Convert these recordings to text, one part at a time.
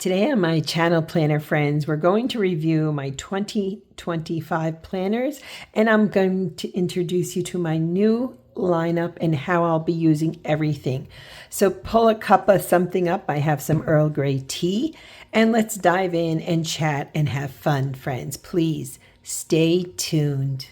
Today on my channel, Planner Friends, we're going to review my 2025 planners, and I'm going to introduce you to my new lineup and how I'll be using everything. So pull a cup of something up. I have some Earl Grey tea, and let's dive in and chat and have fun, friends. Please stay tuned.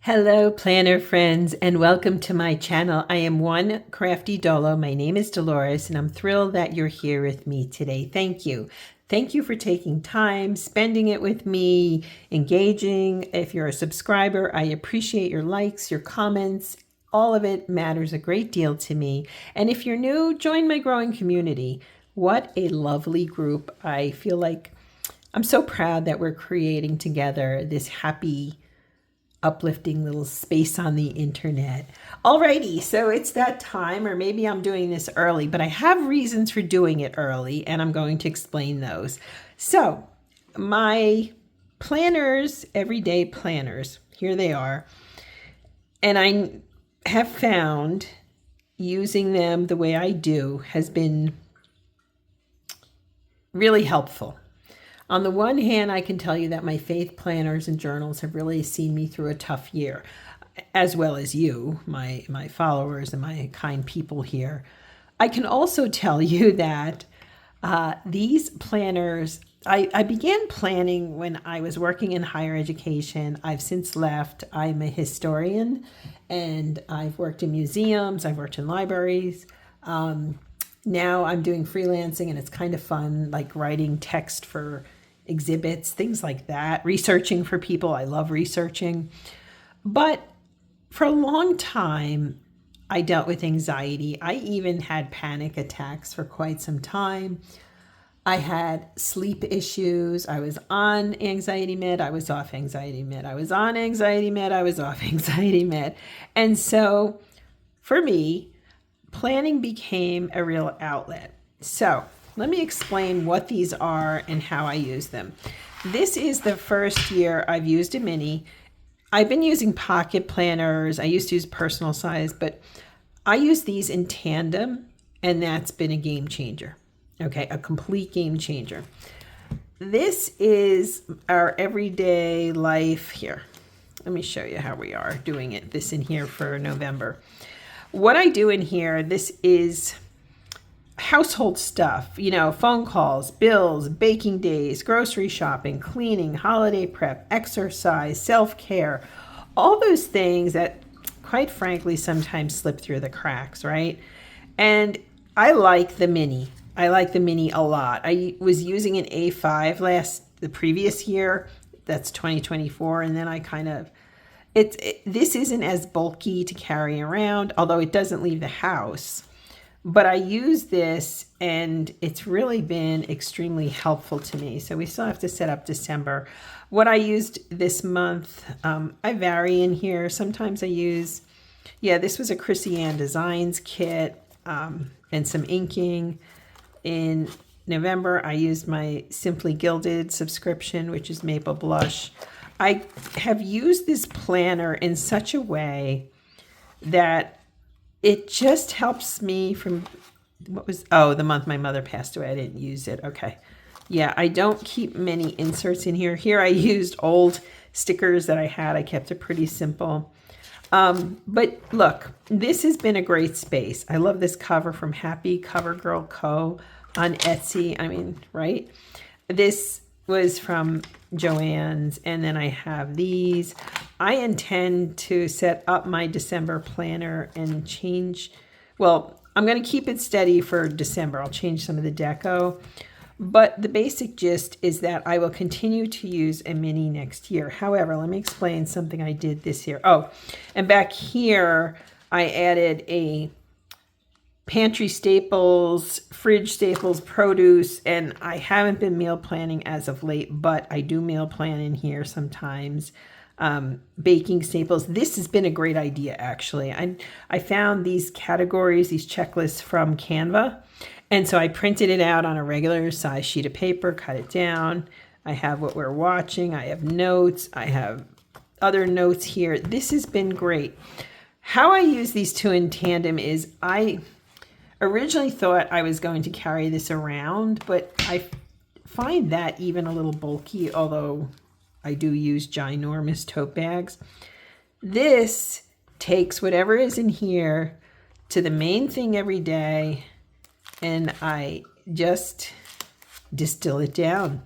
Hello, planner friends, and welcome to my channel. I am one crafty Dolo. My name is Dolores, and I'm thrilled that you're here with me today. Thank you. Thank you for taking time, spending it with me, engaging. If you're a subscriber, I appreciate your likes, your comments. All of it matters a great deal to me. And if you're new, join my growing community. What a lovely group. I feel like I'm so proud that we're creating together this happy, uplifting little space on the internet. Alrighty, so it's that time, or maybe I'm doing this early, but I have reasons for doing it early, and I'm going to explain those. So my planners, everyday planners, here they are. And I have found using them the way I do has been really helpful. On the one hand, I can tell you that my faith planners and journals have really seen me through a tough year, as well as you, my followers and my kind people here. I can also tell you that these planners, I began planning when I was working in higher education. I've since left. I'm a historian, and I've worked in museums. I've worked in libraries. Now I'm doing freelancing, and it's kind of fun, like writing text for exhibits, things like that, researching for people. I love researching. But for a long time, I dealt with anxiety. I even had panic attacks for quite some time. I had sleep issues. I was on anxiety med. I was off anxiety med. I was on anxiety med. I was off anxiety med. And so for me, planning became a real outlet. So let me explain what these are and how I use them. This is the first year I've used a mini. I've been using pocket planners. I used to use personal size, but I use these in tandem, and that's been a game changer. Okay, a complete game changer. This is our everyday life here. Let me show you how we are doing it. This in here for November. What I do in here, this is household stuff, phone calls, bills, baking days, grocery shopping, cleaning, holiday prep, exercise, self-care, all those things that, quite frankly, sometimes slip through the cracks, right? And I like the mini. I like the mini a lot. I was using an A5 the previous year. That's 2024. And then I this isn't as bulky to carry around, although it doesn't leave the house. But I use this, and it's really been extremely helpful to me. So we still have to set up December. What I used this month, I vary in here. Sometimes I use, this was a Chrissy Ann Designs kit and some inking. In November, I used my Simply Gilded subscription, which is Maple Blush. I have used this planner in such a way that it just helps me from, the month my mother passed away. I didn't use it. Okay. Yeah, I don't keep many inserts in here. Here I used old stickers that I had. I kept it pretty simple. But look, this has been a great space. I love this cover from Happy Cover Girl Co. on Etsy. I mean, right? This was from Joann's, and then I have these. I intend to set up my December planner and change, I'm going to keep it steady for December. I'll change some of the deco, but the basic gist is that I will continue to use a mini next year. However, let me explain something I did this year. And back here, I added a pantry staples, fridge staples, produce, and I haven't been meal planning as of late, but I do meal plan in here sometimes. Baking staples. This has been a great idea, actually. I found these categories, these checklists from Canva, and so I printed it out on a regular size sheet of paper, cut it down. I have what we're watching. I have notes. I have other notes here. This has been great. how I use these two in tandem is I originally thought I was going to carry this around, but I find that even a little bulky, although I do use ginormous tote bags. This takes whatever is in here to the main thing every day, and I just distill it down.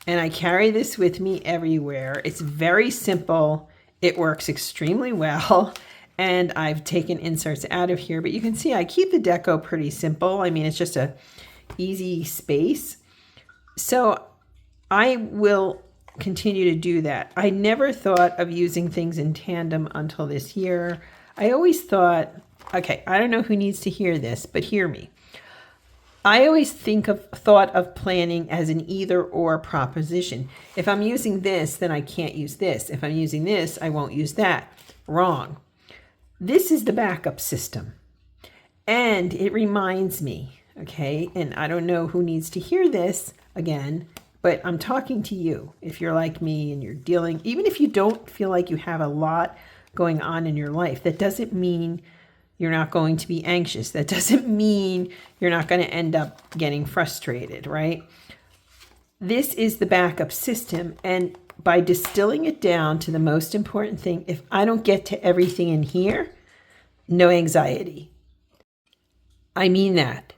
And I carry this with me everywhere. It's very simple. It works extremely well. And I've taken inserts out of here, but you can see I keep the deco pretty simple. I mean, it's just a easy space. So I will continue to do that. I never thought of using things in tandem until this year. I always thought, okay, I don't know who needs to hear this, but hear me. I always thought of planning as an either or proposition. If I'm using this, then I can't use this. If I'm using this, I won't use that. Wrong. This is the backup system. And it reminds me, okay, and I don't know who needs to hear this again, but I'm talking to you. If you're like me and you're dealing, even if you don't feel like you have a lot going on in your life, that doesn't mean you're not going to be anxious. That doesn't mean you're not going to end up getting frustrated, right? This is the backup system. And by distilling it down to the most important thing, if I don't get to everything in here, no anxiety. I mean that.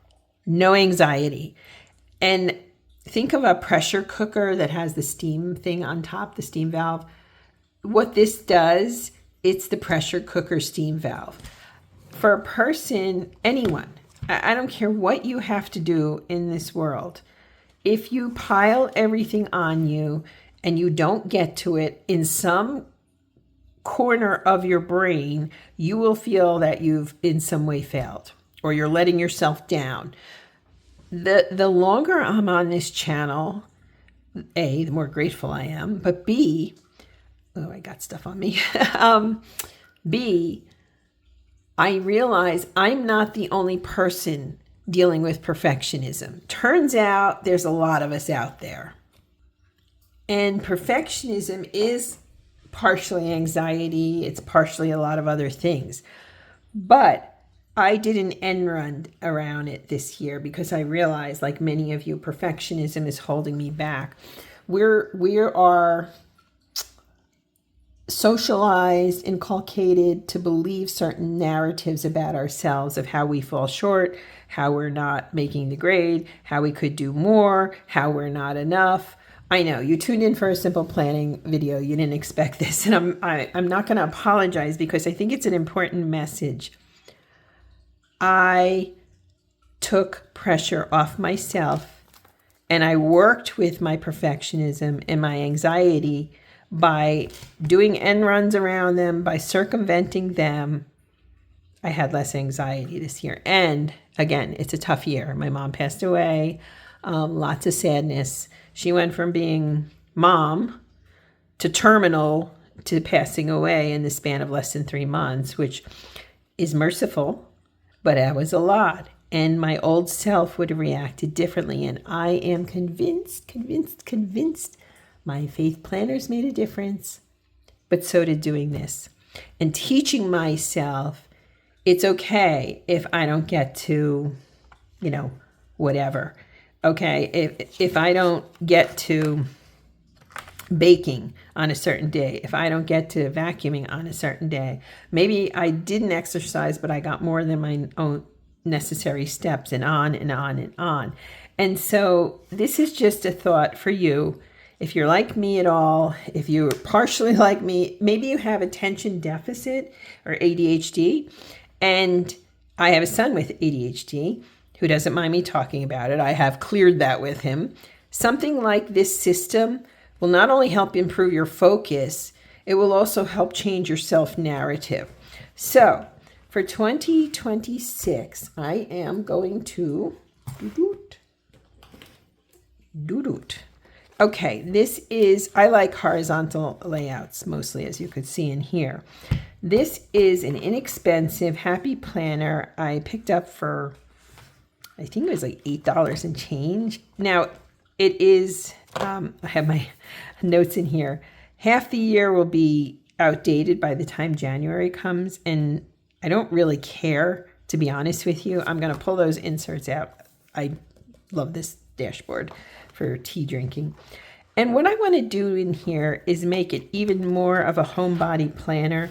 No anxiety. And think of a pressure cooker that has the steam thing on top, the steam valve. What this does, it's the pressure cooker steam valve. For a person, anyone, I don't care what you have to do in this world. If you pile everything on you and you don't get to it in some corner of your brain, you will feel that you've in some way failed or you're letting yourself down. The longer I'm on this channel, A, the more grateful I am, but B, oh, I got stuff on me. B, I realize I'm not the only person dealing with perfectionism. Turns out there's a lot of us out there. And perfectionism is partially anxiety. It's partially a lot of other things. But I did an end run around it this year because I realized, like many of you, perfectionism is holding me back. We are socialized, inculcated to believe certain narratives about ourselves of how we fall short, how we're not making the grade, how we could do more, how we're not enough. I know you tuned in for a simple planning video. You didn't expect this, and I'm not going to apologize because I think it's an important message. I took pressure off myself, and I worked with my perfectionism and my anxiety by doing end runs around them, by circumventing them. I had less anxiety this year. And again, it's a tough year. My mom passed away, lots of sadness. She went from being mom to terminal to passing away in the span of less than 3 months, which is merciful, but that was a lot. And my old self would have reacted differently. And I am convinced my faith planners made a difference, but so did doing this. And teaching myself, it's okay if I don't get to, whatever. Okay, if I don't get to baking on a certain day, if I don't get to vacuuming on a certain day, maybe I didn't exercise, but I got more than my own necessary steps, and on and on and on. And so this is just a thought for you. If you're like me at all, if you're partially like me, maybe you have attention deficit or ADHD. And I have a son with ADHD who doesn't mind me talking about it. I have cleared that with him. Something like this system will not only help improve your focus, it will also help change your self-narrative. So for 2026, I am going to Okay, this is, I like horizontal layouts mostly, as you could see in here. This is an inexpensive happy planner I picked up for, I think it was like $8 and change. Now, it is, I have my notes in here. Half the year will be outdated by the time January comes, and I don't really care, to be honest with you. I'm going to pull those inserts out. I love this dashboard for tea drinking. And what I want to do in here is make it even more of a homebody planner.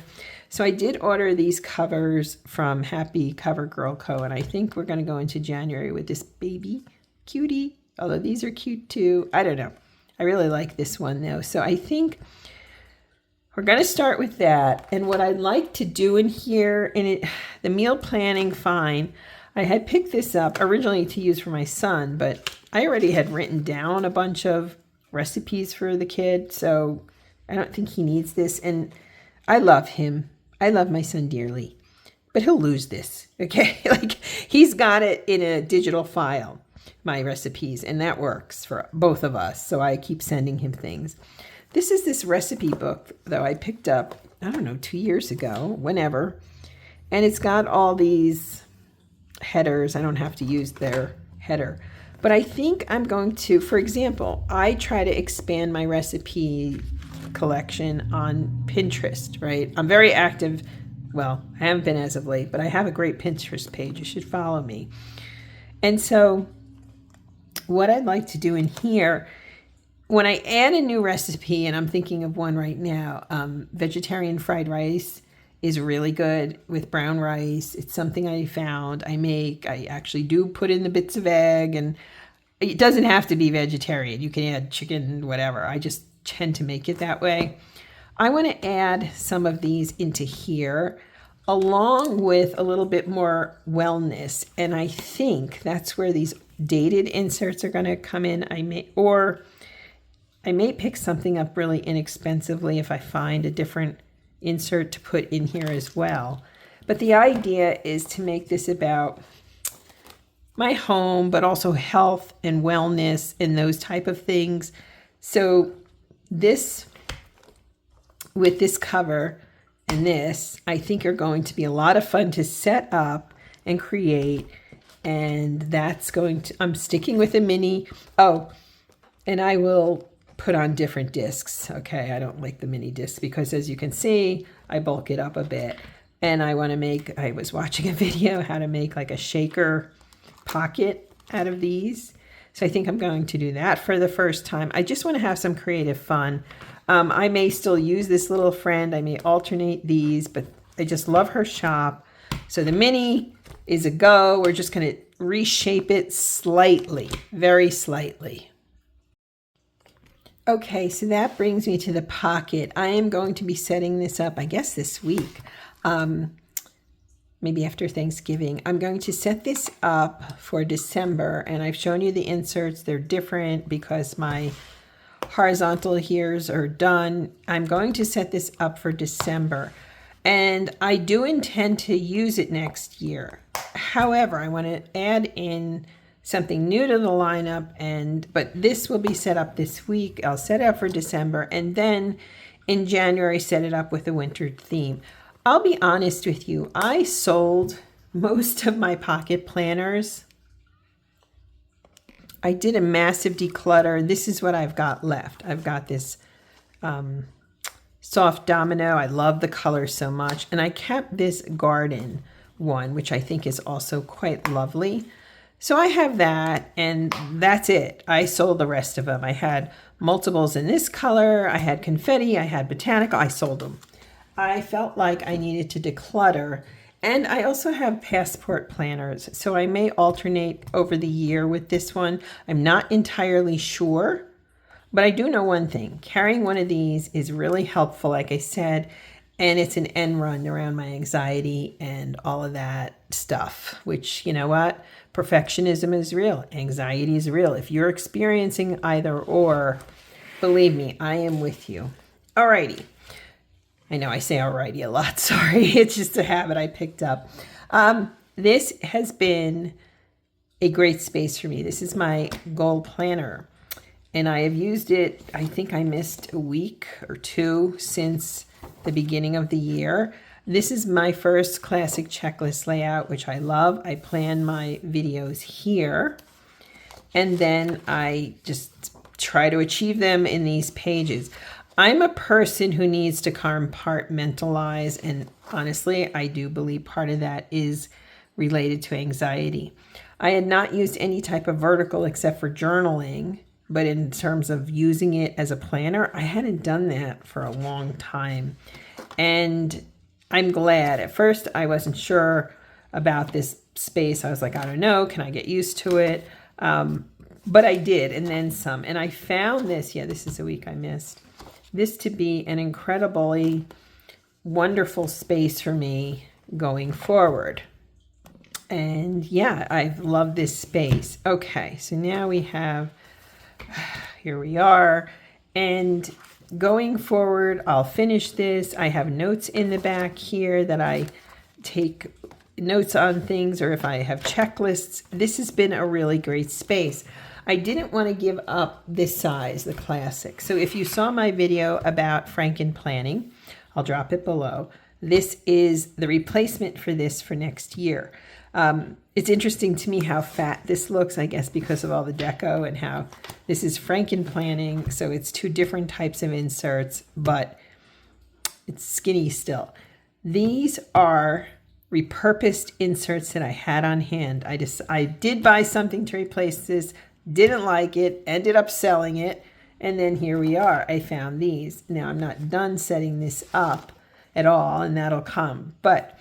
So I did order these covers from Happy Cover Girl Co. And I think we're going to go into January with this baby cutie. Although these are cute too. I don't know. I really like this one though. So I think we're going to start with that. And what I'd like to do in here, the meal planning, fine. I had picked this up originally to use for my son, but I already had written down a bunch of recipes for the kid. So I don't think he needs this. And I love him. I love my son dearly, but he'll lose this. Okay. Like he's got it in a digital file, my recipes, and that works for both of us. So I keep sending him things. This is this recipe book, though, I picked up, I don't know, 2 years ago, whenever. And it's got all these headers. I don't have to use their header. But I think I'm going to, for example, I try to expand my recipe collection on Pinterest, right? I'm very active. Well, I haven't been as of late, but I have a great Pinterest page. You should follow me. And so what I'd like to do in here, when I add a new recipe, and I'm thinking of one right now, vegetarian fried rice is really good with brown rice. It's something I found I make. I actually do put in the bits of egg, and it doesn't have to be vegetarian. You can add chicken, whatever. I just tend to make it that way. I want to add some of these into here along with a little bit more wellness. And I think that's where these dated inserts are going to come in. I may pick something up really inexpensively if I find a different insert to put in here as well. But the idea is to make this about my home, but also health and wellness and those type of things. So this, with this cover and this, I think are going to be a lot of fun to set up and create. And that's going to, I'm sticking with a mini. Oh, and I will put on different discs. Okay, I don't like the mini discs because, as you can see, I bulk it up a bit. And I want to make, I was watching a video how to make like a shaker pocket out of these. So I think I'm going to do that for the first time. I just want to have some creative fun. I may still use this little friend. I may alternate these, but I just love her shop. So the mini is a go. We're just going to reshape it slightly, very slightly. Okay, so that brings me to the pocket. I am going to be setting this up, I guess, this week, maybe after Thanksgiving. I'm going to set this up for December, and I've shown you the inserts. They're different because my horizontal here's are done. I'm going to set this up for December, and I do intend to use it next year. However, I want to add in something new to the lineup, but this will be set up this week. I'll set it up for December, and then in January set it up with a winter theme. I'll be honest with you, I sold most of my pocket planners. I did a massive declutter. This is what I've got left. I've got this soft domino. I love the color so much, and I kept this garden one, which I think is also quite lovely. So I have that, and that's it. I sold the rest of them. I had multiples in this color. I had confetti. I had botanical. I sold them. I felt like I needed to declutter. And I also have passport planners. So I may alternate over the year with this one. I'm not entirely sure, but I do know one thing. Carrying one of these is really helpful, like I said, and it's an end run around my anxiety and all of that stuff, which, you know what? Perfectionism is real. Anxiety is real. If you're experiencing either or, believe me, I am with you. Alrighty. I know I say alrighty a lot. Sorry. It's just a habit I picked up. This has been a great space for me. This is my goal planner, and I have used it. I think I missed a week or two since the beginning of the year. This is my first classic checklist layout, which I love. I plan my videos here, and then I just try to achieve them in these pages. I'm a person who needs to compartmentalize, and honestly, I do believe part of that is related to anxiety. I had not used any type of vertical except for journaling, but in terms of using it as a planner, I hadn't done that for a long time. And I'm glad. At first, I wasn't sure about this space. I was like, I don't know, can I get used to it? But I did, and then some. And I found this, this is a week I missed, this to be an incredibly wonderful space for me going forward. And yeah, I've loved this space. Okay, so now we have, here we are. And going forward, I'll finish this. I have notes in the back here that I take notes on things, or if I have checklists. This has been a really great space. I didn't want to give up this size, the classic. So if you saw my video about Franken planning, I'll drop it below. This is the replacement for this for next year. It's interesting to me how fat this looks, I guess, because of all the deco, and how this is Franken planning. So it's two different types of inserts, but it's skinny still. These are repurposed inserts that I had on hand. I did buy something to replace this, didn't like it, ended up selling it, and then here we are. I found these. Now I'm not done setting this up at all, and that'll come. But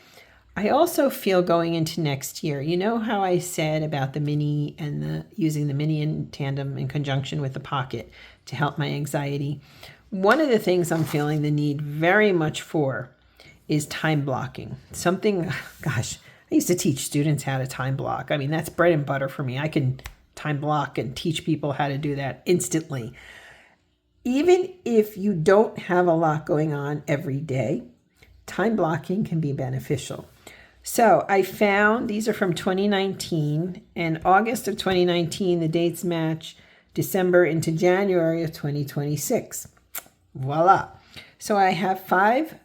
I also feel going into next year, you know how I said about the mini and using the mini in tandem in conjunction with the pocket to help my anxiety? One of the things I'm feeling the need very much for is time blocking. Something, gosh, I used to teach students how to time block. I mean, that's bread and butter for me. I can time block and teach people how to do that instantly. Even if you don't have a lot going on every day, time blocking can be beneficial. So I found, these are from 2019, and August of 2019, the dates match December into January of 2026. Voila. So I have 5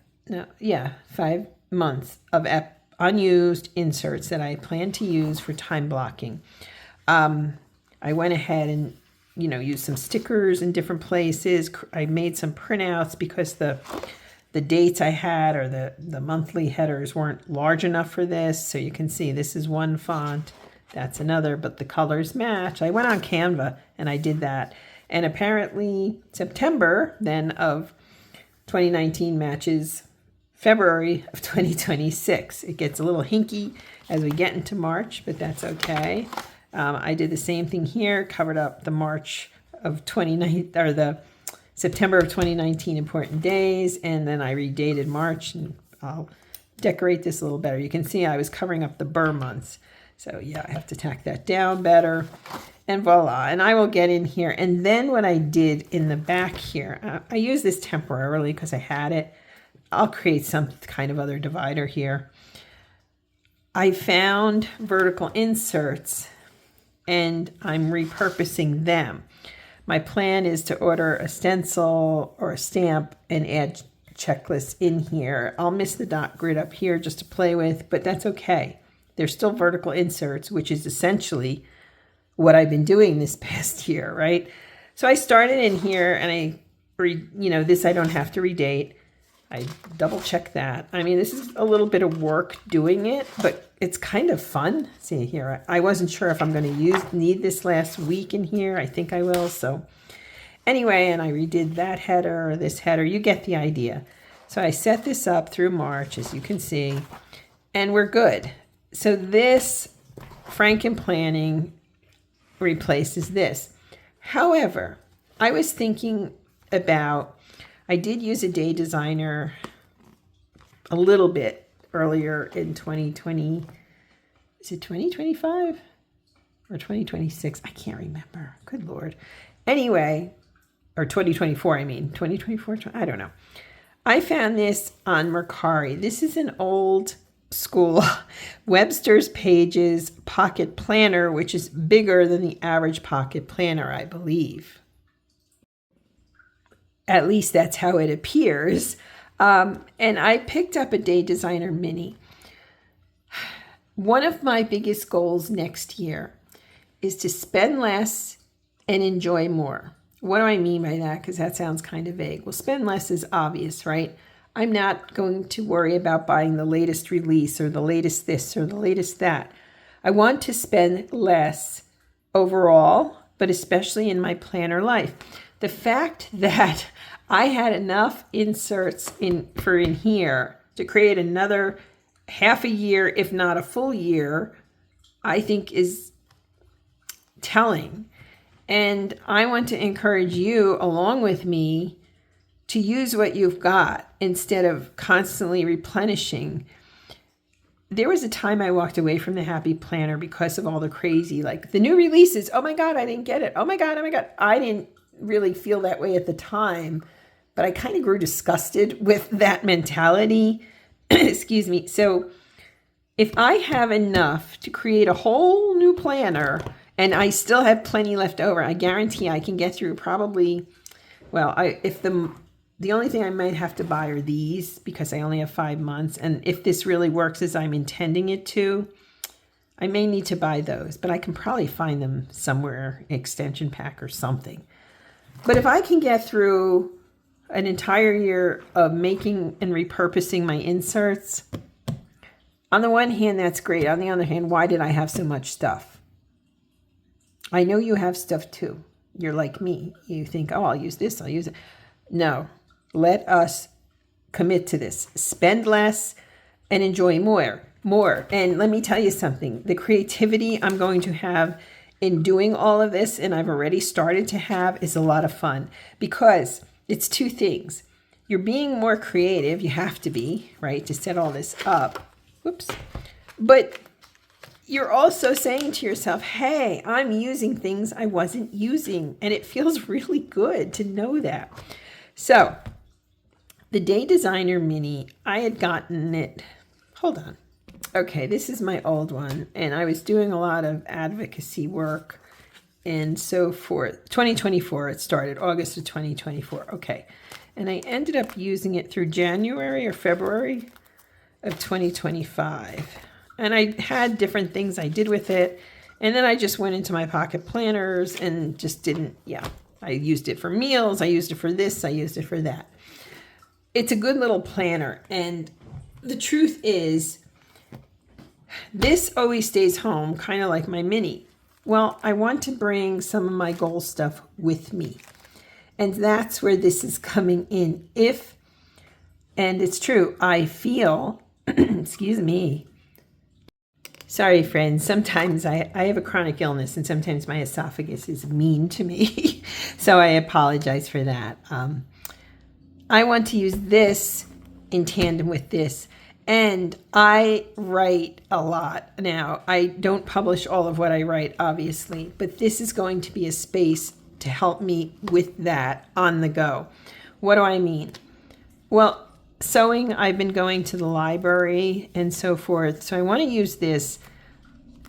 months of unused inserts that I plan to use for time blocking. I went ahead and, used some stickers in different places. I made some printouts because the dates I had, or the monthly headers, weren't large enough for this. So you can see this is one font, that's another, but the colors match. I went on Canva and I did that. And apparently September then of 2019 matches February of 2026. It gets a little hinky as we get into March, but that's okay. I did the same thing here, covered up the March of 2019, or the September of 2019 important days, and then I redated March, and I'll decorate this a little better. You can see I was covering up the Burr months. So yeah, I have to tack that down better, and voila. And I will get in here. And then what I did in the back here, I use this temporarily because I had it. I'll create some kind of other divider here. I found vertical inserts, and I'm repurposing them. My plan is to order a stencil or a stamp and add checklists in here. I'll miss the dot grid up here just to play with, but that's okay. They're still vertical inserts, which is essentially what I've been doing this past year, right? So I started in here, and this I don't have to redate. I double check that. I mean, this is a little bit of work doing it, but it's kind of fun. See here, I wasn't sure if I'm going to need this last week in here. I think I will. So anyway, and I redid that header or this header. You get the idea. So I set this up through March, as you can see, and we're good. So this Franken planning replaces this. However, I was thinking about, I did use a day designer a little bit earlier in 2020. Is it 2025 or 2026? I can't remember. Good Lord. Anyway, or 2024, I mean. 2024, I don't know. I found this on Mercari. This is an old school Webster's Pages pocket planner, which is bigger than the average pocket planner, I believe. At least that's how it appears. And I picked up a Day Designer Mini. One of my biggest goals next year is to spend less and enjoy more. What do I mean by that? Because that sounds kind of vague. Well, spend less is obvious, right? I'm not going to worry about buying the latest release or the latest this or the latest that. I want to spend less overall, but especially in my planner life. The fact that I had enough inserts in here to create another half a year, if not a full year, I think is telling. And I want to encourage you along with me to use what you've got instead of constantly replenishing. There was a time I walked away from the Happy Planner because of all the crazy, like the new releases. Oh my God, I didn't get it. Oh my God, oh my God. I didn't really feel that way at the time, but I kind of grew disgusted with that mentality. Excuse me. So if I have enough to create a whole new planner and I still have plenty left over, I guarantee I can get through probably, well, the only thing I might have to buy are these because I only have 5 months. And if this really works as I'm intending it to, I may need to buy those, but I can probably find them somewhere, extension pack or something. But if I can get through an entire year of making and repurposing my inserts, on the one hand, that's great. On the other hand, why did I have so much stuff? I know you have stuff too. You're like me. You think, oh, I'll use this, I'll use it. No. Let us commit to this. Spend less and enjoy more. And let me tell you something. The creativity I'm going to have in doing all of this, and I've already started to have, is a lot of fun because it's two things. You're being more creative. You have to be, right, to set all this up. Whoops. But you're also saying to yourself, hey, I'm using things I wasn't using. And it feels really good to know that. So the Day Designer Mini, I had gotten it. Hold on. Okay, this is my old one. And I was doing a lot of advocacy work and so forth. 2024, it started, August of 2024. Okay. And I ended up using it through January or February of 2025. And I had different things I did with it. And then I just went into my pocket planners and just didn't, I used it for meals. I used it for this. I used it for that. It's a good little planner. And the truth is, this always stays home, kind of like my mini. Well, I want to bring some of my goal stuff with me. And that's where this is coming in. And it's true, I feel, excuse me. Sorry, friends. Sometimes I have a chronic illness and sometimes my esophagus is mean to me. So I apologize for that. I want to use this in tandem with this. And I write a lot. Now, I don't publish all of what I write, obviously, but this is going to be a space to help me with that on the go. What do I mean? Well, sewing, I've been going to the library and so forth. So I want to use this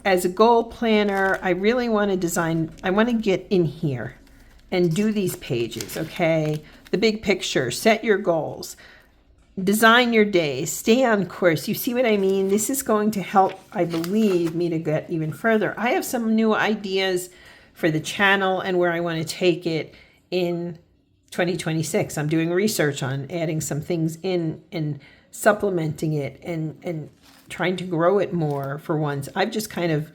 as a goal planner. I really want to design, I want to get in here and do these pages, okay? The big picture, set your goals, design your day, stay on course. You see what I mean? This is going to help, I believe, me to get even further. I have some new ideas for the channel and where I want to take it in 2026. I'm doing research on adding some things in and supplementing it and trying to grow it more for once. I've just kind of,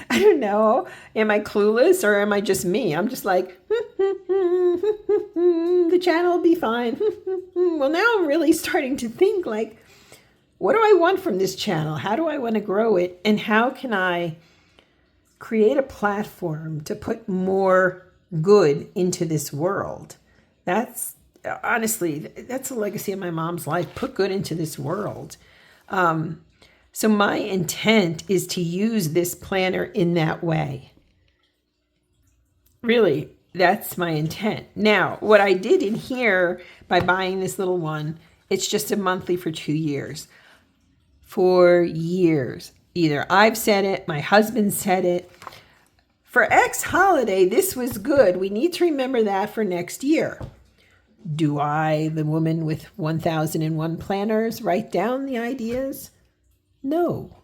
I don't know, am I clueless or am I just me? I'm just like, the channel will be fine. Well, now I'm really starting to think like, what do I want from this channel? How do I want to grow it? And how can I create a platform to put more good into this world? That's honestly, that's a legacy of my mom's life. Put good into this world. So my intent is to use this planner in that way. Really, that's my intent. Now, what I did in here by buying this little one, it's just a monthly for 2 years. For years. Either I've said it, my husband said it. For X holiday, this was good. We need to remember that for next year. Do I, the woman with 1001 planners, write down the ideas? No.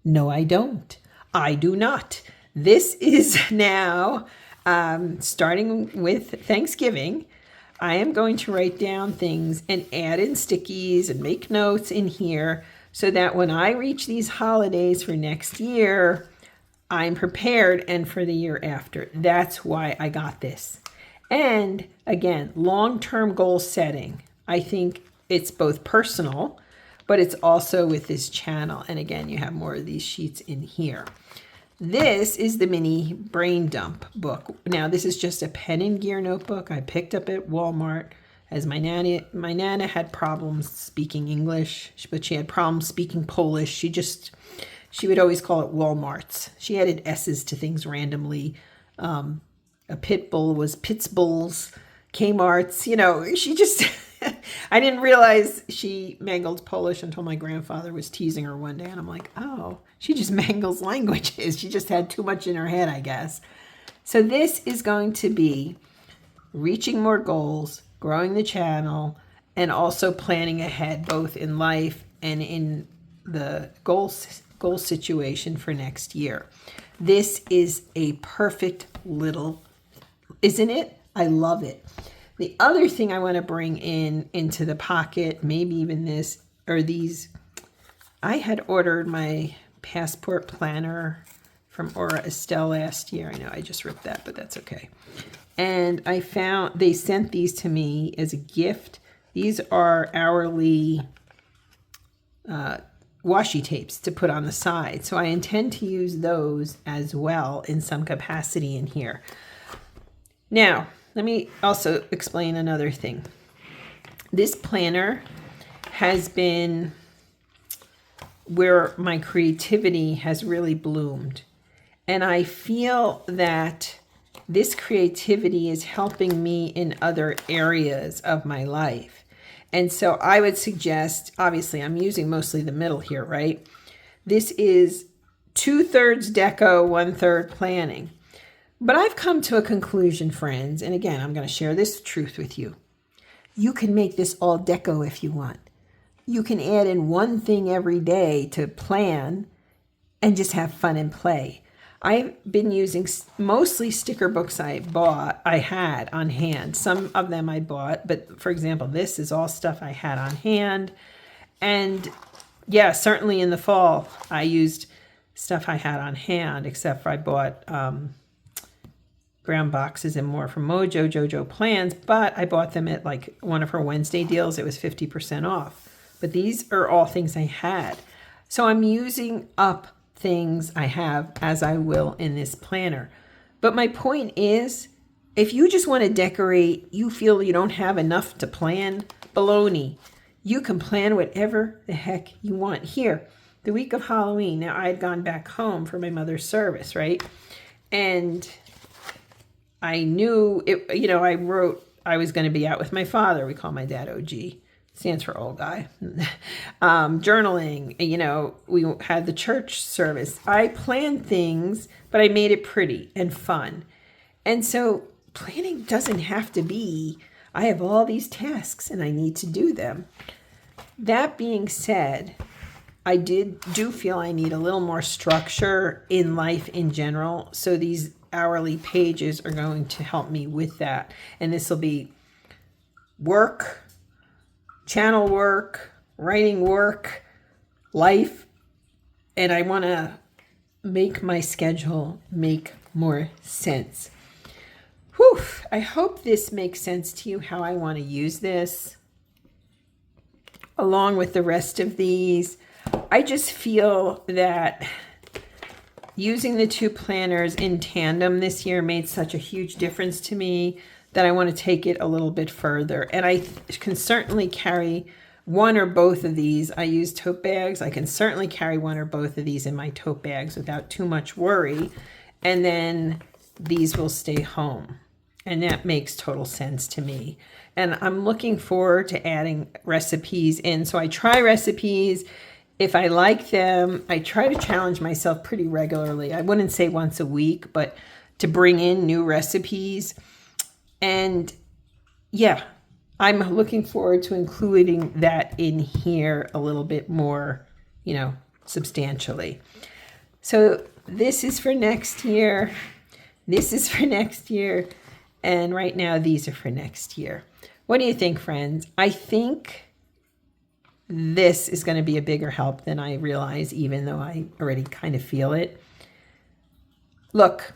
No, I don't. I do not. This is now Starting with Thanksgiving, I am going to write down things and add in stickies and make notes in here so that when I reach these holidays for next year, I'm prepared and for the year after. That's why I got this. And again, long-term goal setting. I think it's both personal, but it's also with this channel. And again, you have more of these sheets in here. This is the mini brain dump book. Now, this is just a pen and gear notebook I picked up at Walmart as my nana had problems speaking English, but she had problems speaking Polish. She would always call it Walmarts. She added S's to things randomly. A pit bull was Pittsbulls, Kmart's, she just, I didn't realize she mangled Polish until my grandfather was teasing her one day. And I'm like, oh, she just mangles languages. She just had too much in her head, I guess. So this is going to be reaching more goals, growing the channel, and also planning ahead, both in life and in the goal situation for next year. This is a perfect little, isn't it? I love it. The other thing I want to bring into the pocket, maybe even this, or these, I had ordered my passport planner from Aura Estelle last year. I know I just ripped that, but that's okay. And I found they sent these to me as a gift. These are hourly washi tapes to put on the side. So I intend to use those as well in some capacity in here. Now, let me also explain another thing. This planner has been where my creativity has really bloomed. And I feel that this creativity is helping me in other areas of my life. And so I would suggest, obviously I'm using mostly the middle here, right? This is 2/3 deco, 1/3 planning. But I've come to a conclusion, friends, and again, I'm going to share this truth with you. You can make this all deco if you want. You can add in one thing every day to plan and just have fun and play. I've been using mostly sticker books I had on hand. Some of them I bought, but for example, this is all stuff I had on hand. And yeah, certainly in the fall, I used stuff I had on hand, except for I bought brown boxes and more from JoJo Plans, but I bought them at like one of her Wednesday deals. It was 50% off. But these are all things I had. So I'm using up things I have as I will in this planner. But my point is, if you just want to decorate, you feel you don't have enough to plan, baloney. You can plan whatever the heck you want. Here, the week of Halloween, now I had gone back home for my mother's service, right? And I knew it, I wrote I was going to be out with my father. We call my dad OG. Stands for old guy. Journaling, we had the church service. I planned things, but I made it pretty and fun. And so planning doesn't have to be, I have all these tasks and I need to do them. That being said, I do feel I need a little more structure in life in general. So these hourly pages are going to help me with that. And this will be work, channel work, writing work, life, and I want to make my schedule make more sense. Whew, I hope this makes sense to you, how I want to use this along with the rest of these. I just feel that using the two planners in tandem this year made such a huge difference to me that I want to take it a little bit further. And I can certainly carry one or both of these. I use tote bags. I can certainly carry one or both of these in my tote bags without too much worry. And then these will stay home. And that makes total sense to me. And I'm looking forward to adding recipes in. So I try recipes. If I like them, I try to challenge myself pretty regularly. I wouldn't say once a week, but to bring in new recipes. And yeah, I'm looking forward to including that in here a little bit more, substantially. So this is for next year. This is for next year. And right now, these are for next year. What do you think, friends? I think this is going to be a bigger help than I realize, even though I already kind of feel it. Look,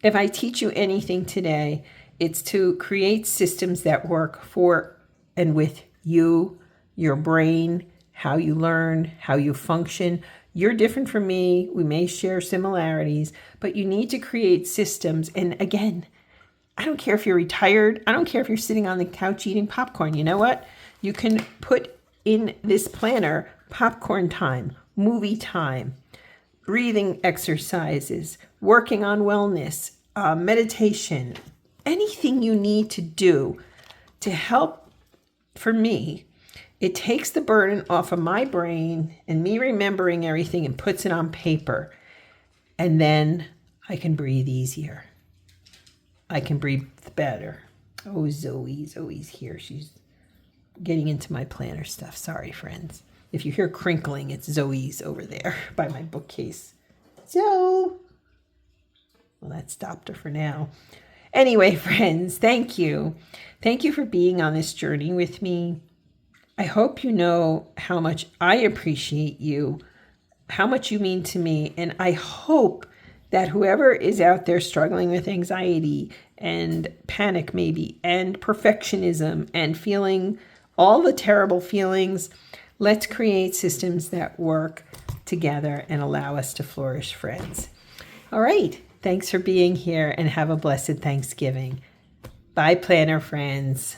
if I teach you anything today, it's to create systems that work for and with you, your brain, how you learn, how you function. You're different from me. We may share similarities, but you need to create systems. And again, I don't care if you're retired. I don't care if you're sitting on the couch eating popcorn. You know what? You can put in this planner popcorn time, movie time, breathing exercises, working on wellness, meditation, anything you need to do to help. For me, it takes the burden off of my brain and me remembering everything and puts it on paper. And then I can breathe easier. I can breathe better. Oh, Zoe's here. She's getting into my planner stuff. Sorry, friends. If you hear crinkling, it's Zoe's over there by my bookcase. Well, that stopped her for now. Anyway, friends, thank you. Thank you for being on this journey with me. I hope you know how much I appreciate you, how much you mean to me, and I hope that whoever is out there struggling with anxiety and panic maybe, and perfectionism and feeling all the terrible feelings, let's create systems that work together and allow us to flourish, friends. All right. Thanks for being here and have a blessed Thanksgiving. Bye, planner friends.